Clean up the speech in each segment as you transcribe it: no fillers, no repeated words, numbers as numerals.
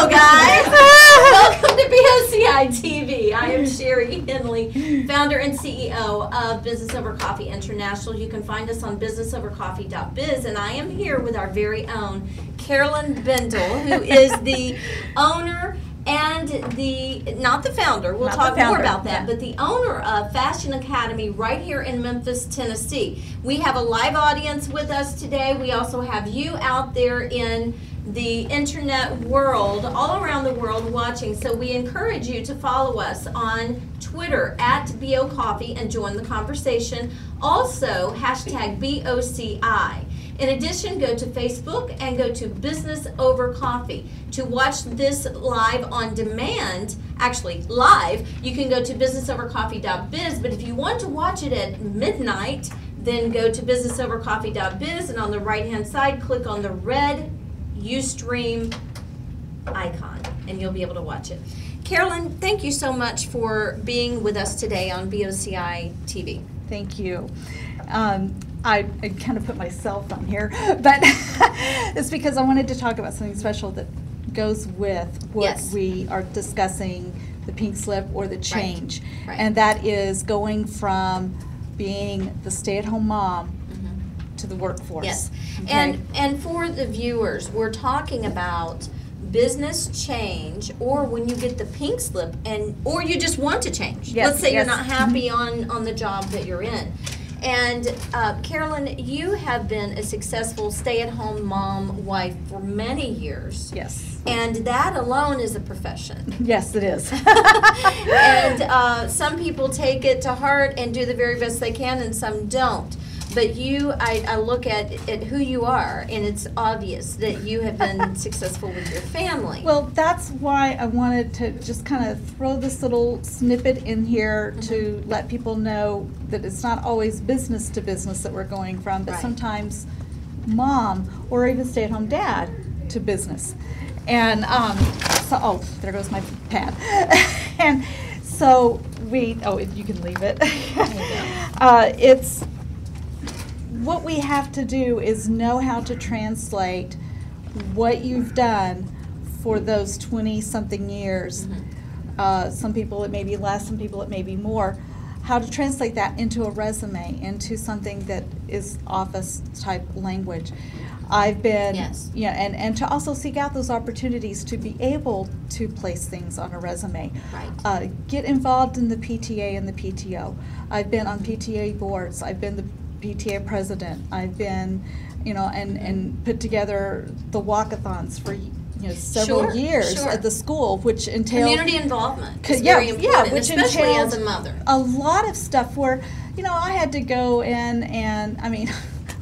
Hello, guys. Welcome to BOCI TV. I am Sherry Henley, founder and CEO of Business Over Coffee International. You can find us on businessovercoffee.biz, and I am here with our very own Carolyn Bendall, who is the owner and not the founder, we'll talk more about that, but the owner of Fashion Academy right here in Memphis, Tennessee. We have a live audience with us today. We also have you out there in the internet world, all around the world watching. So we encourage you to follow us on Twitter at BOCoffee and join the conversation. Also, hashtag BOCI. In addition, go to Facebook and go to Business Over Coffee. To watch this live on demand, actually live, you can go to businessovercoffee.biz, but if you want to watch it at midnight, then go to businessovercoffee.biz, and on the right-hand side, click on the red Ustream icon, and you'll be able to watch it. Carolyn, thank you so much for being with us today on BOCI TV. Thank you. I kind of put myself on here, but it's because I wanted to talk about something special that goes with what we are discussing, the pink slip or the change. Right. And that is going from being the stay-at-home mom to the workforce. Yes. Okay? And for the viewers, we're talking about business change, or when you get the pink slip, or you just want to change. Yes, Let's say you're not happy on the job that you're in. And Carolyn, you have been a successful stay-at-home mom, wife for many years. Yes. And that alone is a profession. Yes, it is. And some people take it to heart and do the very best they can, and some don't. But you, I look at who you are, and it's obvious that you have been successful with your family. Well, that's why I wanted to just kind of throw this little snippet in here to let people know that it's not always business to business that we're going from, but sometimes mom or even stay-at-home dad to business. And so, oh, there goes my pad. And so you can leave it. It's what we have to do is know how to translate what you've done for those 20-something years. Some people it may be less, some people it may be more. How to translate that into a resume, into something that is office-type language. I've been, and to also seek out those opportunities to be able to place things on a resume. Right. Get involved in the PTA and the PTO. I've been on PTA boards. I've been the PTA president. I've been, and put together the walkathons for several years at the school, which entails community involvement. Is very important, which especially as a mother. A lot of stuff where, I had to go in and we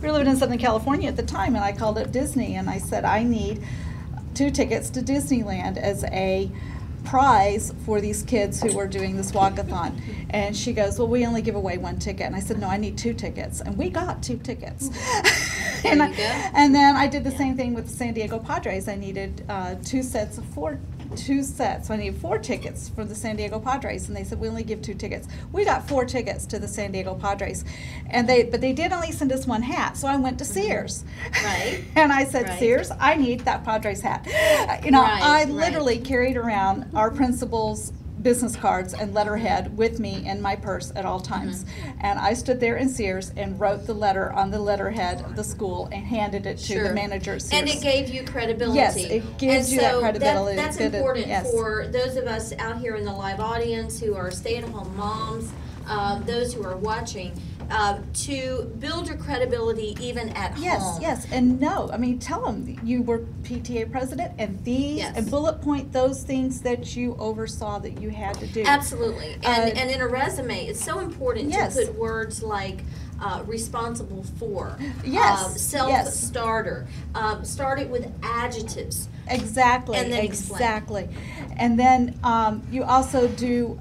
were living in Southern California at the time, and I called up Disney and I said I need 2 tickets to Disneyland as a prize for these kids who were doing this walkathon. And she goes, well, we only give away 1 ticket. And I said, no, I need 2 tickets. And we got 2 tickets. And then I did the same thing with the San Diego Padres. I needed 2 sets. So I needed 4 tickets for the San Diego Padres, and they said we only give 2 tickets. We got 4 tickets to the San Diego Padres, but they did only send us 1 hat. So I went to Sears, and I said, Sears, I need that Padres hat. I literally carried around our principal's business cards and letterhead with me in my purse at all times. And I stood there in Sears and wrote the letter on the letterhead of the school and handed it to the manager at Sears. And it gave you credibility. Yes, it gives you that credibility. That's important for those of us out here in the live audience who are stay-at-home moms, those who are watching. To build your credibility even at home. Yes, and tell them you were PTA president and and bullet point those things that you oversaw that you had to do. Absolutely, and in a resume, it's so important to put words like responsible for, self-starter, start it with adjectives. Exactly, and then exactly. And then you also do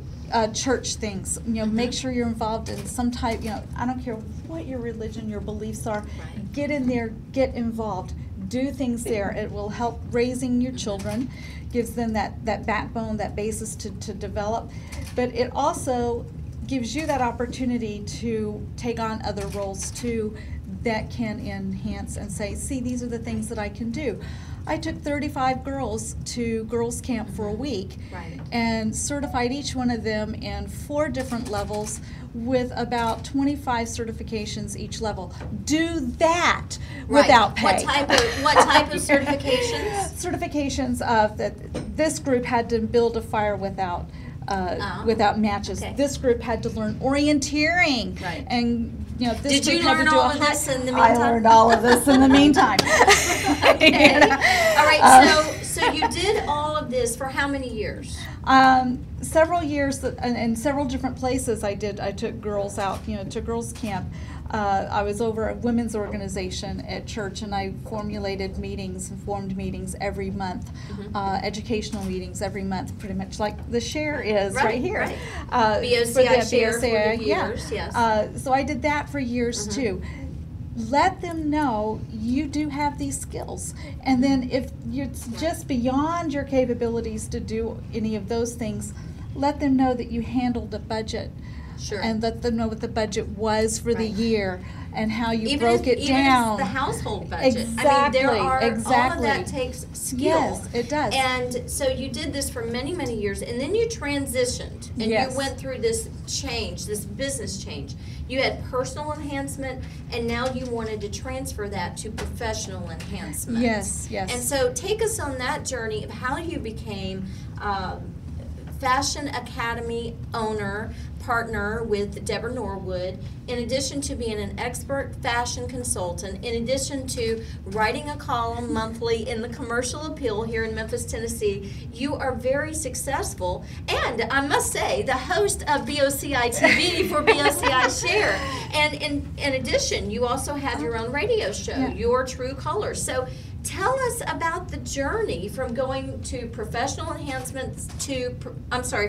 church things, make sure you're involved in some type, I don't care what your religion, your beliefs are, get in there, get involved, do things there. It will help raising your children, gives them that backbone, that basis to develop, but it also gives you that opportunity to take on other roles too that can enhance and say, see, these are the things that I can do. I took 35 girls to girls camp for a week Right. and certified each one of them in 4 different levels with about 25 certifications each level. Do that Right. without pay. What type of certifications? Certifications of that this group had to build a fire without without matches. Okay. This group had to learn orienteering. Right. And this Did group you had learn to do all a of high- this in the I meantime? learned all of this in the meantime. Okay. All right. So you did all of this for how many years? Several years in several different places. I took girls out, to girls camp. I was over a women's organization at church, and I formulated meetings and formed meetings every month, educational meetings every month, pretty much like the share is right here. Right. BOCI share for the viewers, yes. So I did that for years too. Let them know you do have these skills. And then if it's just beyond your capabilities to do any of those things, let them know that you handled a budget. Sure. And let them know what the budget was for the year and how you broke it even down. If it's the household budget. Exactly. I mean, there are all of exactly. that takes skill. Yes, it does. And so you did this for many, many years, and then you transitioned, and Yes. you went through this change, this business change. You had personal enhancement, and now you wanted to transfer that to professional enhancement. Yes, yes. And so take us on that journey of how you became Fashion Academy owner, partner with Deborah Norwood, in addition to being an expert fashion consultant, in addition to writing a column monthly in the Commercial Appeal here in Memphis, Tennessee. You are very successful, and I must say, the host of BOCI TV for BOCI Share. And in addition, you also have your own radio show, Your True Colors. So tell us about the journey from going to professional enhancements to,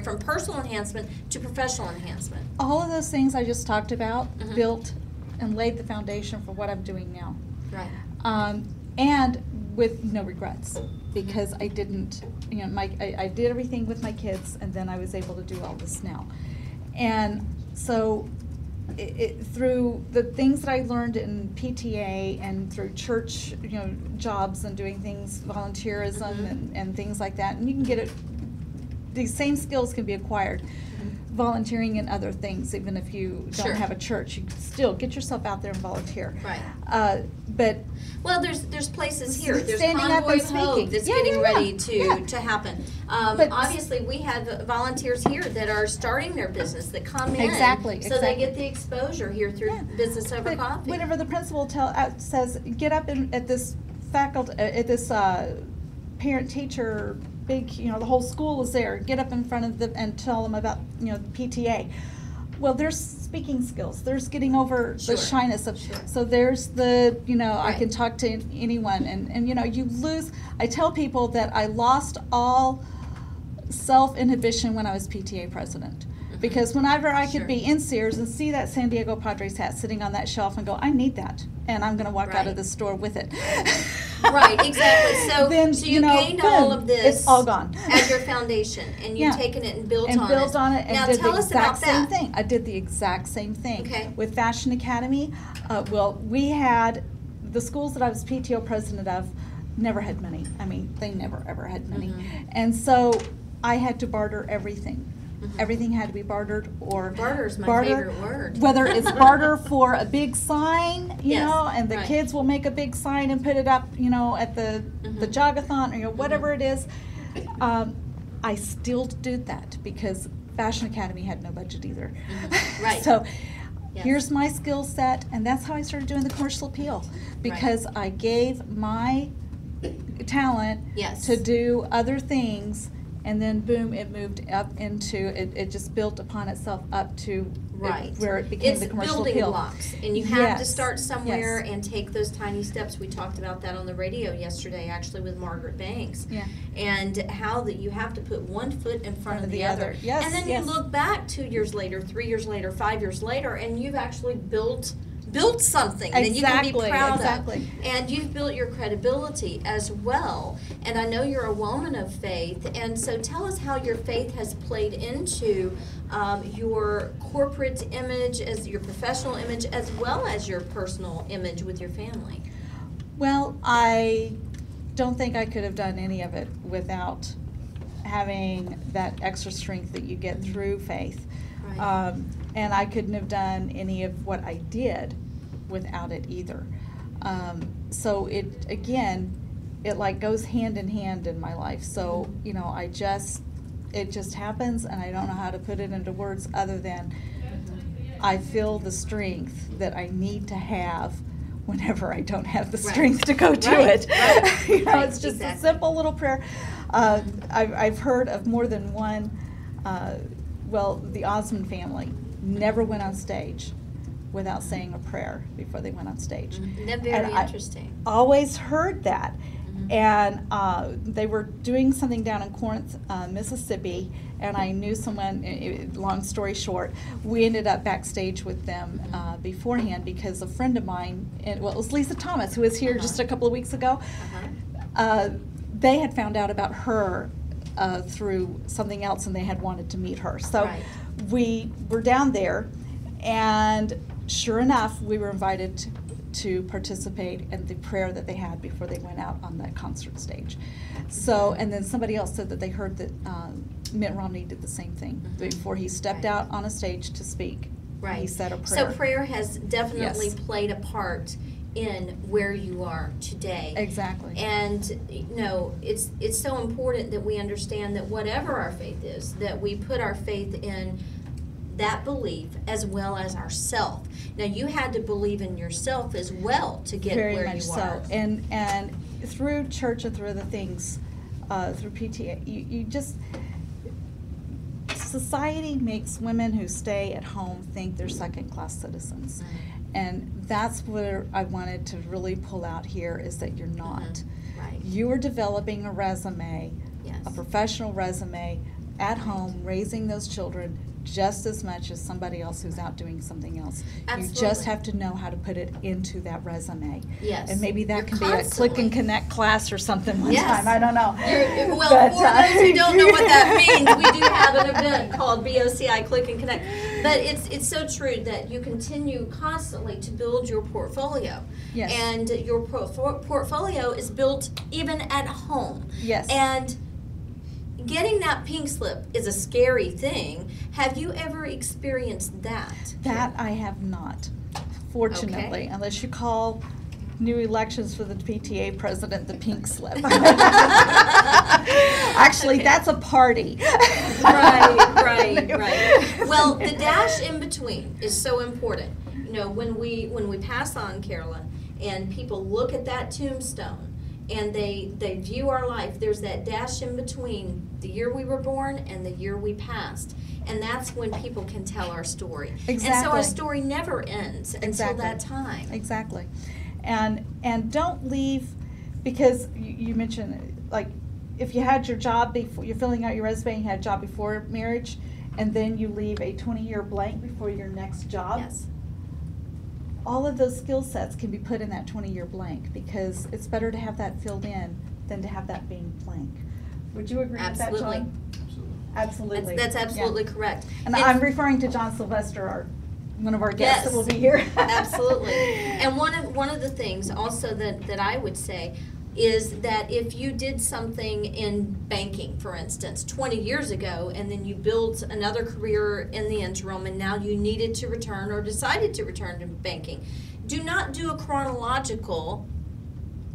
from personal enhancement to professional enhancement. All of those things I just talked about built and laid the foundation for what I'm doing now. Right. And with no regrets, because I didn't, I did everything with my kids, and then I was able to do all this now. And so through the things that I learned in PTA and through church, jobs and doing things, volunteerism and things like that, and you can get it, these same skills can be acquired. Volunteering and other things, even if you don't have a church, you can still get yourself out there and volunteer. Right. But well, there's places here. There's standing up Convoy and of Hope speaking. that's Yeah, getting yeah, ready yeah. to happen. But Obviously, we have volunteers here that are starting their business that come in, Exactly, so they exactly. get the exposure here through Business Over but Coffee. whenever the principal says, get up at this faculty, at this parent-teacher big, the whole school is there, get up in front of them and tell them about, PTA. Well, there's speaking skills. There's getting over the shyness of, so there's the, I can talk to anyone, and you lose. I tell people that I lost all self-inhibition when I was PTA president. Because whenever I could be in Sears and see that San Diego Padres hat sitting on that shelf and go, I need that, and I'm going to walk out of the store with it. Right, exactly. So, then, so you gained all of this. It's all gone. As your foundation, and you've taken it and built on it. And built on it, and now did tell the us about exact same that. thing. I did the exact same thing. Okay. With Fashion Academy, we had, the schools that I was PTO president of never had money. I mean, they never ever had money. And so I had to barter everything. Everything had to be bartered, or barter is my favorite word. Whether it's barter for a big sign, and the right. kids will make a big sign and put it up, at the jogathon, or whatever it is. I still did that because Fashion Academy had no budget either. Right. So here's my skill set, and that's how I started doing the Commercial Appeal, because I gave my talent to do other things. And then boom, it moved up into, it just built upon itself up to where it became the Commercial building Appeal. blocks, and you have to start somewhere and take those tiny steps. We talked about that on the radio yesterday, actually, with Margaret Banks. And how that you have to put one foot in front of the other. Yes, and then you look back 2 years later, 3 years later, 5 years later, and you've actually built something that you can be proud of. And you've built your credibility as well. And I know you're a woman of faith. And so tell us how your faith has played into your corporate image, as your professional image, as well as your personal image with your family. Well, I don't think I could have done any of it without having that extra strength that you get through faith. Right. And I couldn't have done any of what I did without it either. So it, again, it like goes hand in hand in my life. So, you know, it just happens, and I don't know how to put it into words other than I feel the strength that I need to have whenever I don't have the strength to go do it. Right. You know, Right. it's just Exactly. a simple little prayer. I've heard of more than one, well, the Osmond family never went on stage without saying a prayer before they went on stage. That's very And I interesting. always heard that. And they were doing something down in Corinth, Mississippi, and I knew someone, long story short, we ended up backstage with them beforehand because a friend of mine, well, it was Lisa Thomas, who was here just a couple of weeks ago. They had found out about her through something else, and they had wanted to meet her. So Right. we were down there, and sure enough, we were invited to participate in the prayer that they had before they went out on that concert stage. So, and then somebody else said that they heard that Mitt Romney did the same thing before he stepped out on a stage to speak. Right. He said a prayer. So prayer has definitely Yes. played a part in where you are today. Exactly. And you know, it's so important that we understand that whatever our faith is, that we put our faith in that belief as well as ourself. Now, you had to believe in yourself as well to get Very where much you so. are. And through church and through other things, through PTA, you just, society makes women who stay at home think they're second-class citizens. And that's where I wanted to really pull out here, is that you're not. Right. You are developing a resume, Yes. a professional resume, at home, raising those children just as much as somebody else who's out doing something else. You just Absolutely. have to know how to put it into that resume. Yes. And maybe that You're can be a click and constantly- connect class or something one Yes. time, I don't know. Well, But, for those who don't know what that means, we do have an event called BOCI Click and Connect. But it's so true that you continue constantly to build your portfolio. Yes. And your portfolio is built even at home. Yes. And getting that pink slip is a scary thing. Have you ever experienced that? That I have not, fortunately, Okay. unless you call new elections for the PTA president the pink slip. Actually, Okay. that's a party. Right. Well, the dash in between is so important. You know, when we pass on, Carolyn, and people look at that tombstone and they view our life, there's that dash in between the year we were born and the year we passed. And that's when people can tell our story. And so Exactly. our story never ends until Exactly. that time. Exactly. And don't leave, because you mentioned, like, if you had your job before, you're filling out your resume, you had a job before marriage, and then you leave a 20-year blank before your next job. Yes. All of those skill sets can be put in that 20-year blank, because it's better to have that filled in than to have that being blank. Would you agree with that, Absolutely. John? Absolutely. That's absolutely Yeah. correct. And I'm referring to John Sylvester, one of our guests that Yes. will be here. Absolutely. And one of the things also that I would say is that if you did something in banking, for instance, 20 years ago, and then you built another career in the interim, and now you needed to return or decided to return to banking, do not do a chronological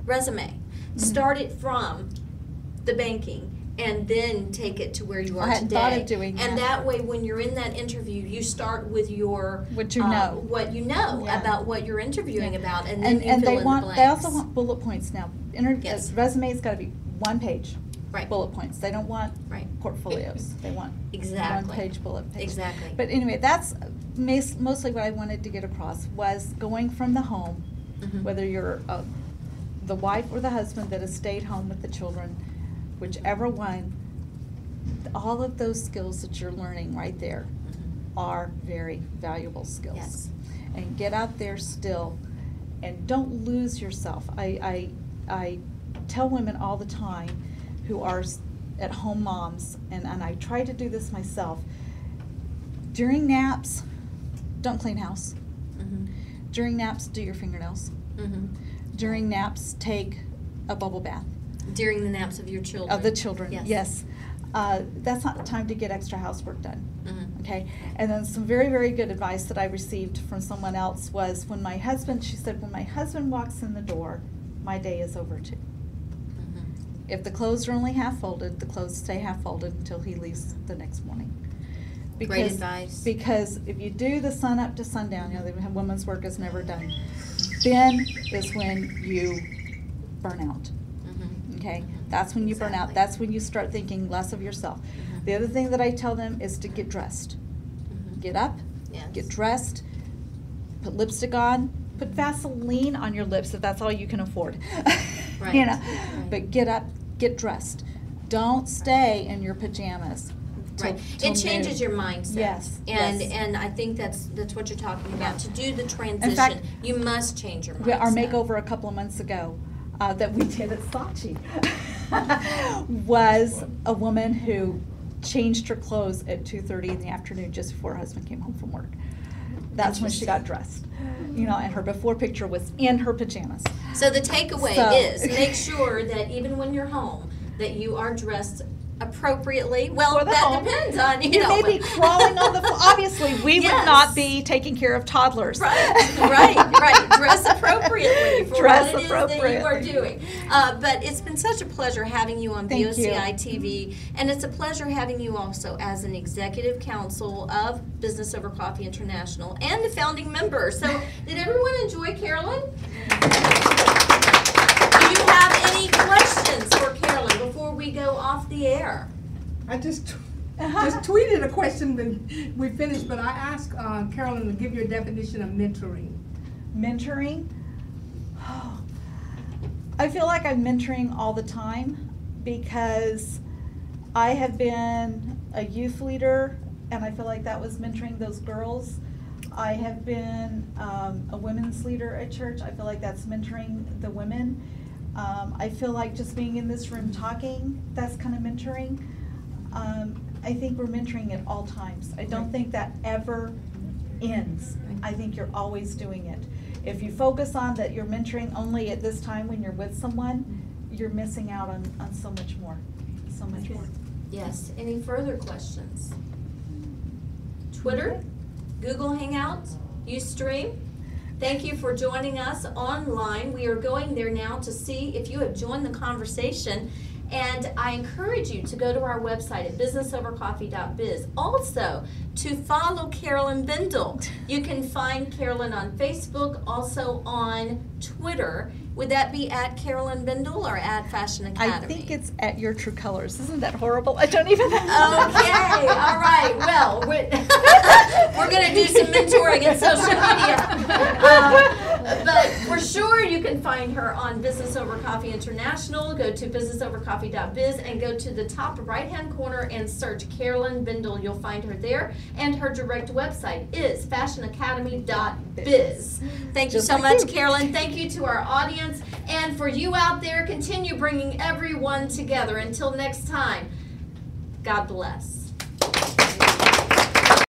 resume. Start it from the banking and then take it to where you are I hadn't today. thought of doing that. And that way, when you're in that interview, you start with your What you know. what you know Yeah. about what you're interviewing about, and then you And fill they in want, the they blanks. also want bullet points now. Yes. Resume's gotta be one page. Right. Bullet points. They don't want Right. portfolios. They want Exactly. one page bullet page. Exactly. But anyway, that's mostly what I wanted to get across, was going from the home, Mhm. whether you're the wife or the husband that has stayed home with the children, whichever one, all of those skills that you're learning right there are very valuable skills. Yes. And get out there still, and don't lose yourself. I tell women all the time who are at-home moms, and I try to do this myself, during naps, don't clean house. Mhm. During naps, do your fingernails. Mhm. During naps, take a bubble bath. During the naps of your children. Of the children, Yes. yes. That's not the time to get extra housework done. Mhm. Okay, and then some very, very good advice that I received from someone else was she said, when my husband walks in the door, my day is over too. Mhm. If the clothes are only half folded, the clothes stay half folded until he leaves the next morning. Great advice. Because if you do the sun up to sundown, the woman's work is never done, then is when you burn out. Mhm. Okay, that's when you burn out. Exactly. That's when you start thinking less of yourself. The other thing that I tell them is to get dressed. Mhm. Get up, Yes. get dressed, put lipstick on, put Vaseline on your lips if that's all you can afford. Right. Right. But get up, get dressed. Don't stay in your pajamas. Right. till It changes noon. your mindset. Yes, And yes. and I think that's what you're talking about. To do the transition, fact, you must change your mindset. Our makeover a couple of months ago that we did at Saatchi was a woman who changed her clothes at 2:30 in the afternoon just before her husband came home from work. That's when she got dressed. And her before picture was in her pajamas. So the takeaway So- is make sure that even when you're home, that you are dressed appropriately. Well, For the that home. depends on, You know. may be crawling on the floor. Obviously, we Yes. would not be taking care of toddlers. Right. Dress appropriately for Dress what it is that you are appropriately. doing. But it's been such a pleasure having you on Thank BOCI you. TV, and it's a pleasure having you also as an executive council of Business Over Coffee International and a founding member. So, did everyone enjoy Carolyn? Do you have any questions for Carolyn before we go off the air? I just tweeted a question when we finished, but I asked Carolyn to give you a definition of mentoring. Mentoring? I feel like I'm mentoring all the time because I have been a youth leader and I feel like that was mentoring those girls. I have been a women's leader at church. I feel like that's mentoring the women. I feel like just being in this room talking, that's kind of mentoring. I think we're mentoring at all times. I don't think that ever ends. I think you're always doing it. If you focus on that you're mentoring only at this time when you're with someone, you're missing out on so much more. So much more. Yes. Any further questions? Twitter, Google Hangouts, Ustream. Thank you for joining us online. We are going there now to see if you have joined the conversation. And I encourage you to go to our website at businessovercoffee.biz. Also, to follow Carolyn Bendall. You can find Carolyn on Facebook, also on Twitter. Would that be at Carolyn Bendall or at Fashion Academy? I think it's at Your True Colors. Isn't that horrible? I don't even know. Okay, all right. Well, we're going to do some mentoring in social media. But for sure, you can find her on Business Over Coffee International. Go to businessovercoffee.biz and go to the top right-hand corner and search Carolyn Bendall. You'll find her there. And her direct website is fashionacademy.biz. Thank you Just so like much, you. Carolyn. Thank you to our audience. And for you out there, continue bringing everyone together. Until next time, God bless.